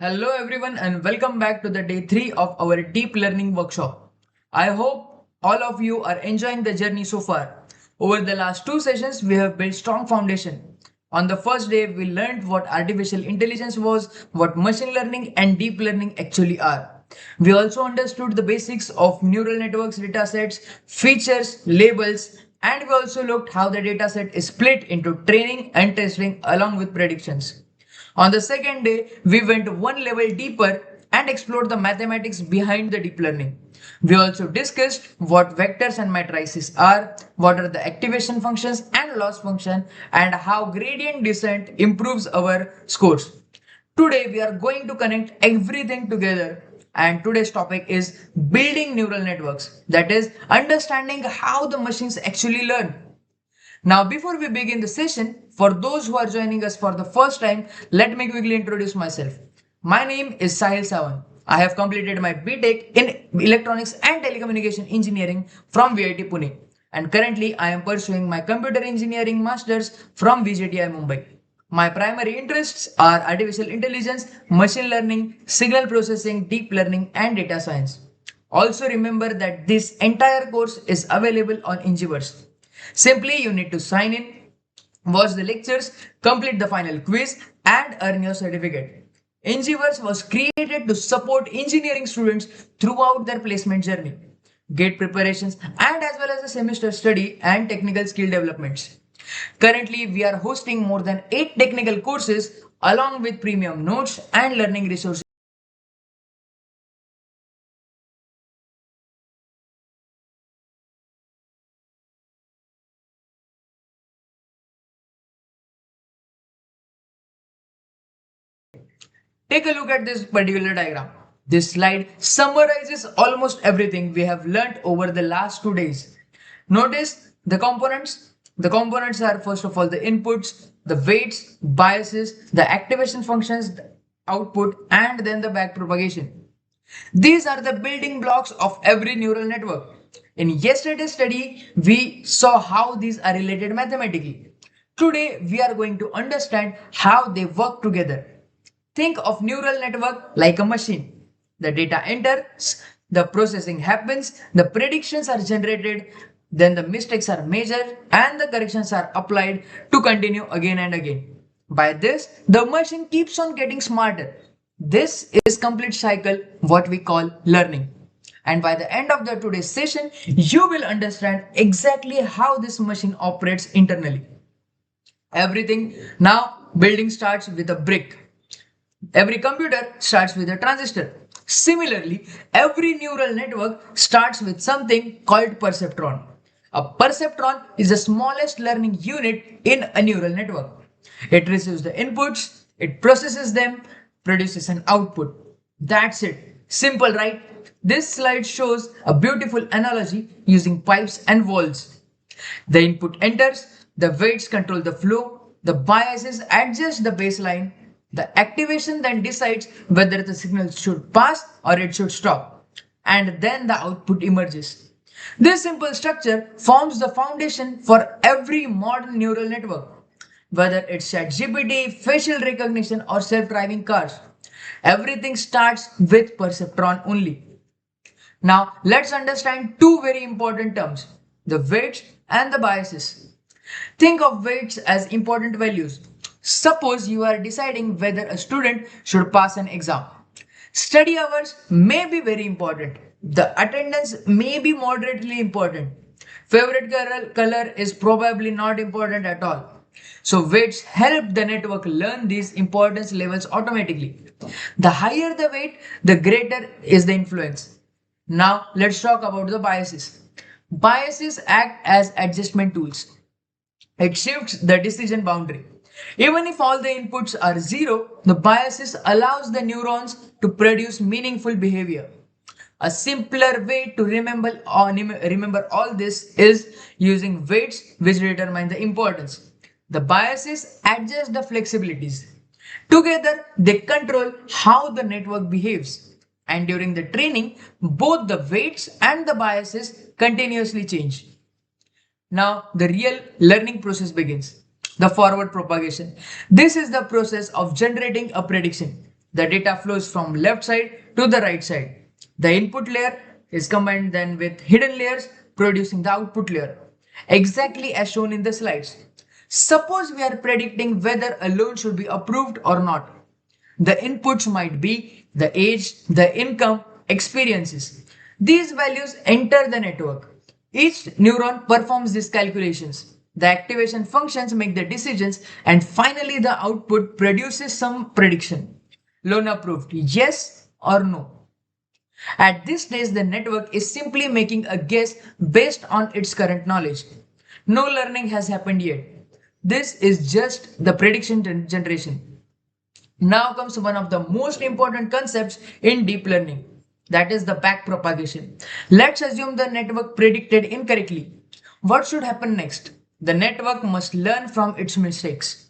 Hello everyone and welcome back to the day 3 of our deep learning workshop. I hope all of you are enjoying the journey so far. Over the last two sessions we have built strong foundation. On the first day we learned what artificial intelligence was, what machine learning and deep learning actually are. We also understood the basics of neural networks datasets, features, labels, and we also looked how the dataset is split into training and testing along with predictions. On the second day, we went one level deeper and explored the mathematics behind the deep learning. We also discussed what vectors and matrices are, what are the activation functions and loss function, and how gradient descent improves our scores. Today, we are going to connect everything together, and today's topic is building neural networks, that is, understanding how the machines actually learn. Now, before we begin the session, for those who are joining us for the first time, let me quickly introduce myself. My name is Sahil Sawan. I have completed my BTech in Electronics and Telecommunication Engineering from VIT Pune, and currently I am pursuing my Computer Engineering Masters from VJTI Mumbai. My primary interests are artificial intelligence, machine learning, signal processing, deep learning, and data science. Also remember that this entire course is available on Ingiverse. Simply you need to sign in, watch the lectures, complete the final quiz and earn your certificate. Engiverse was created to support engineering students throughout their placement journey, gate preparations and as well as the semester study and technical skill developments. Currently, we are hosting more than 8 technical courses along with premium notes and learning resources. Take a look at this particular diagram. This slide summarizes almost everything we have learnt over the last 2 days. Notice the components. The components are first of all the inputs, the weights, biases, the activation functions, the output, and then the backpropagation. These are the building blocks of every neural network. In yesterday's study, we saw how these are related mathematically. Today, we are going to understand how they work together. Think of neural network like a machine. The data enters, the processing happens, the predictions are generated, then the mistakes are measured and the corrections are applied to continue again and again. By this, the machine keeps on getting smarter. This is complete cycle what we call learning. And by the end of the today's session, you will understand exactly how this machine operates internally. Everything now building starts with a brick. Every computer starts with a transistor. Similarly, every neural network starts with something called perceptron. A perceptron is the smallest learning unit in a neural network. It receives the inputs, it processes them, produces an output. That's it. Simple, right? This slide shows a beautiful analogy using pipes and valves. The input enters, the weights control the flow, the biases adjust the baseline, the activation then decides whether the signal should pass or it should stop, and then the output emerges. This simple structure forms the foundation for every modern neural network, whether it's ChatGPT, facial recognition, or self-driving cars. Everything starts with perceptron only. Now, let's understand two very important terms, the weights and the biases. Think of weights as important values. Suppose you are deciding whether a student should pass an exam. Study hours may be very important. The attendance may be moderately important. Favorite color is probably not important at all. So weights help the network learn these importance levels automatically. The higher the weight, the greater is the influence. Now let's talk about the biases. Biases act as adjustment tools. It shifts the decision boundary. Even if all the inputs are zero, the biases allows the neurons to produce meaningful behavior. A simpler way to remember all this is using weights which determine the importance. The biases adjust the flexibilities. Together, they control how the network behaves. And during the training, both the weights and the biases continuously change. Now, the real learning process begins. The forward propagation. This is the process of generating a prediction. The data flows from left side to the right side. The input layer is combined then with hidden layers producing the output layer, exactly as shown in the slides. Suppose we are predicting whether a loan should be approved or not. The inputs might be the age, the income, experiences. These values enter the network. Each neuron performs these calculations. The activation functions make the decisions, and finally the output produces some prediction. Loan approved, yes or no. At this stage, the network is simply making a guess based on its current knowledge. No learning has happened yet. This is just the prediction generation. Now comes one of the most important concepts in deep learning, that is the backpropagation. Let's assume the network predicted incorrectly. What should happen next? The network must learn from its mistakes.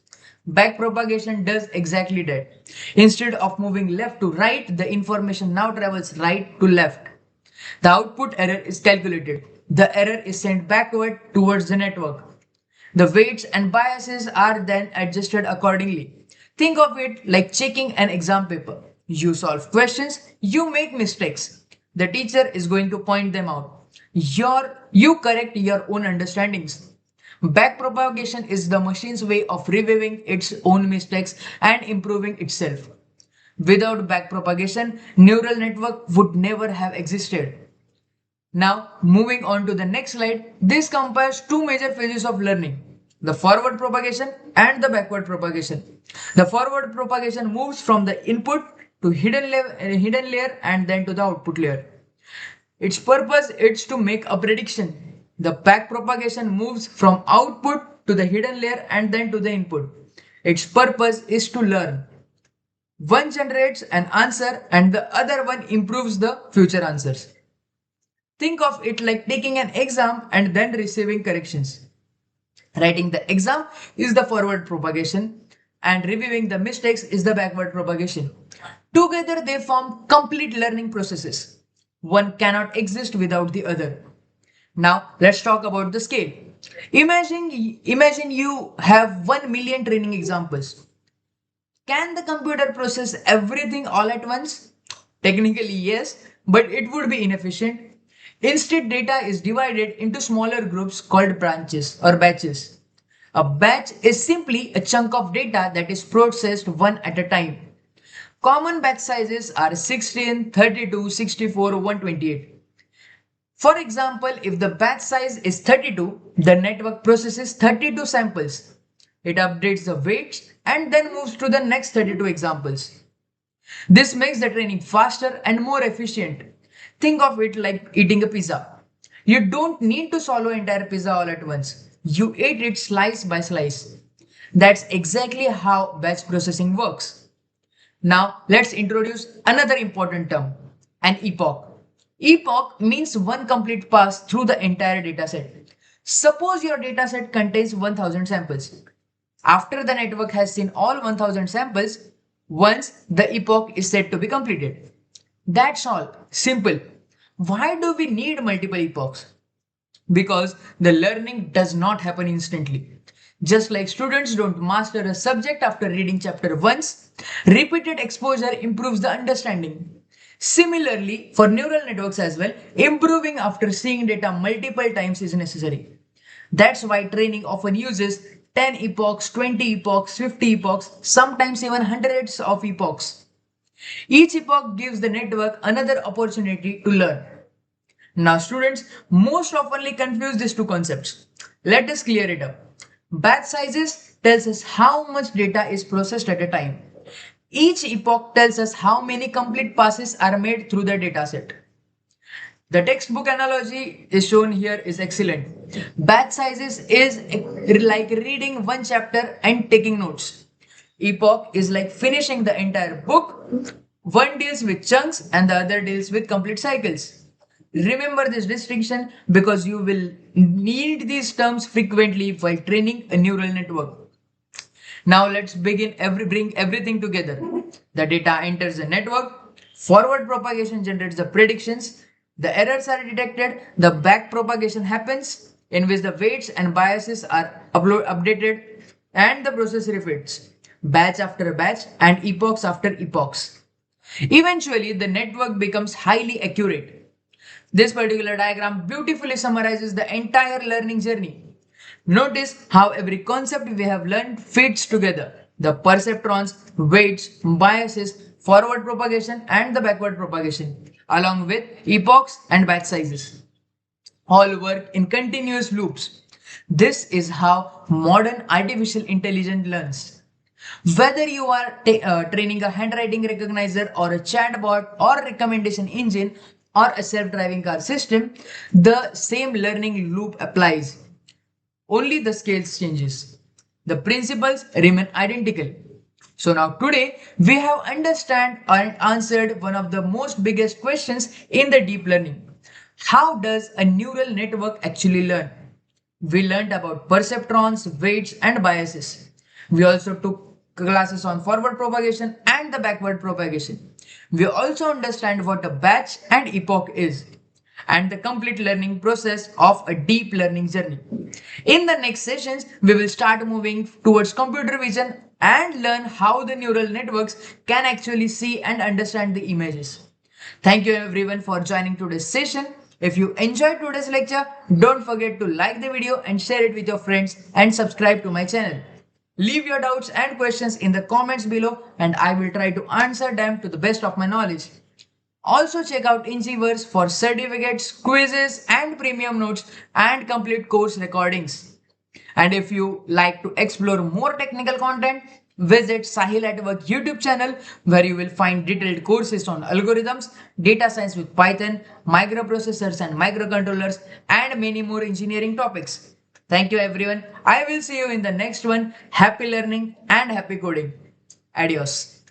Backpropagation does exactly that. Instead of moving left to right, the information now travels right to left. The output error is calculated. The error is sent backward towards the network. The weights and biases are then adjusted accordingly. Think of it like checking an exam paper. You solve questions, you make mistakes. The teacher is going to point them out. You correct your own understandings. Backpropagation is the machine's way of reviewing its own mistakes and improving itself. Without backpropagation, neural network would never have existed. Now, moving on to the next slide, this compares two major phases of learning, the forward propagation and the backward propagation. The forward propagation moves from the input to hidden layer and then to the output layer. Its purpose is to make a prediction. The back propagation moves from output to the hidden layer and then to the input. Its purpose is to learn. One generates an answer and the other one improves the future answers. Think of it like taking an exam and then receiving corrections. Writing the exam is the forward propagation and reviewing the mistakes is the backward propagation. Together they form complete learning processes. One cannot exist without the other. Now let's talk about the scale. Imagine you have 1 million training examples. Can the computer process everything all at once? Technically yes, but it would be inefficient. Instead, data is divided into smaller groups called branches or batches. A batch is simply a chunk of data that is processed one at a time. Common batch sizes are 16, 32, 64, 128. For example, if the batch size is 32, the network processes 32 samples. It updates the weights and then moves to the next 32 examples. This makes the training faster and more efficient. Think of it like eating a pizza. You don't need to swallow entire pizza all at once. You eat it slice by slice. That's exactly how batch processing works. Now let's introduce another important term, an epoch. Epoch means one complete pass through the entire dataset. Suppose your dataset contains 1000 samples. After the network has seen all 1000 samples, once the epoch is said to be completed. That's all. Simple. Why do we need multiple epochs? Because the learning does not happen instantly. Just like students don't master a subject after reading chapter once, repeated exposure improves the understanding. Similarly, for neural networks as well, improving after seeing data multiple times is necessary. That's why training often uses 10 epochs, 20 epochs, 50 epochs, sometimes even hundreds of epochs. Each epoch gives the network another opportunity to learn. Now, students most oftenly confuse these two concepts. Let us clear it up. Batch sizes tells us how much data is processed at a time. Each epoch tells us how many complete passes are made through the dataset. The textbook analogy is shown here is excellent. Batch sizes is like reading one chapter and taking notes. Epoch is like finishing the entire book. One deals with chunks and the other deals with complete cycles. Remember this distinction because you will need these terms frequently while training a neural network. Now let's bring everything together. The data enters the network, forward propagation generates the predictions, the errors are detected, the back propagation happens in which the weights and biases are updated and the process repeats. batch after batch, and epochs after epochs. Eventually, the network becomes highly accurate. This particular diagram beautifully summarizes the entire learning journey. Notice how every concept we have learned fits together. The perceptrons, weights, biases, forward propagation and the backward propagation, along with epochs and batch sizes. All work in continuous loops. This is how modern artificial intelligence learns. Whether you are training a handwriting recognizer or a chatbot or a recommendation engine or a self-driving car system, the same learning loop applies. Only the scales changes. The principles remain identical. So now today we have understand and answered one of the most biggest questions in the deep learning. How does a neural network actually learn? We learned about perceptrons, weights and biases. We also took classes on forward propagation and the backward propagation. We also understand what a batch and epoch is and the complete learning process of a deep learning journey. In the next sessions, we will start moving towards computer vision and learn how the neural networks can actually see and understand the images. Thank you everyone for joining today's session. If you enjoyed today's lecture, don't forget to like the video and share it with your friends and subscribe to my channel. Leave your doubts and questions in the comments below and I will try to answer them to the best of my knowledge. Also check out Ingeverse for certificates, quizzes and premium notes and complete course recordings. And if you like to explore more technical content, visit Sahil at Work YouTube channel where you will find detailed courses on algorithms, data science with Python, microprocessors and microcontrollers and many more engineering topics. Thank you everyone. I will see you in the next one. Happy learning and happy coding. Adios.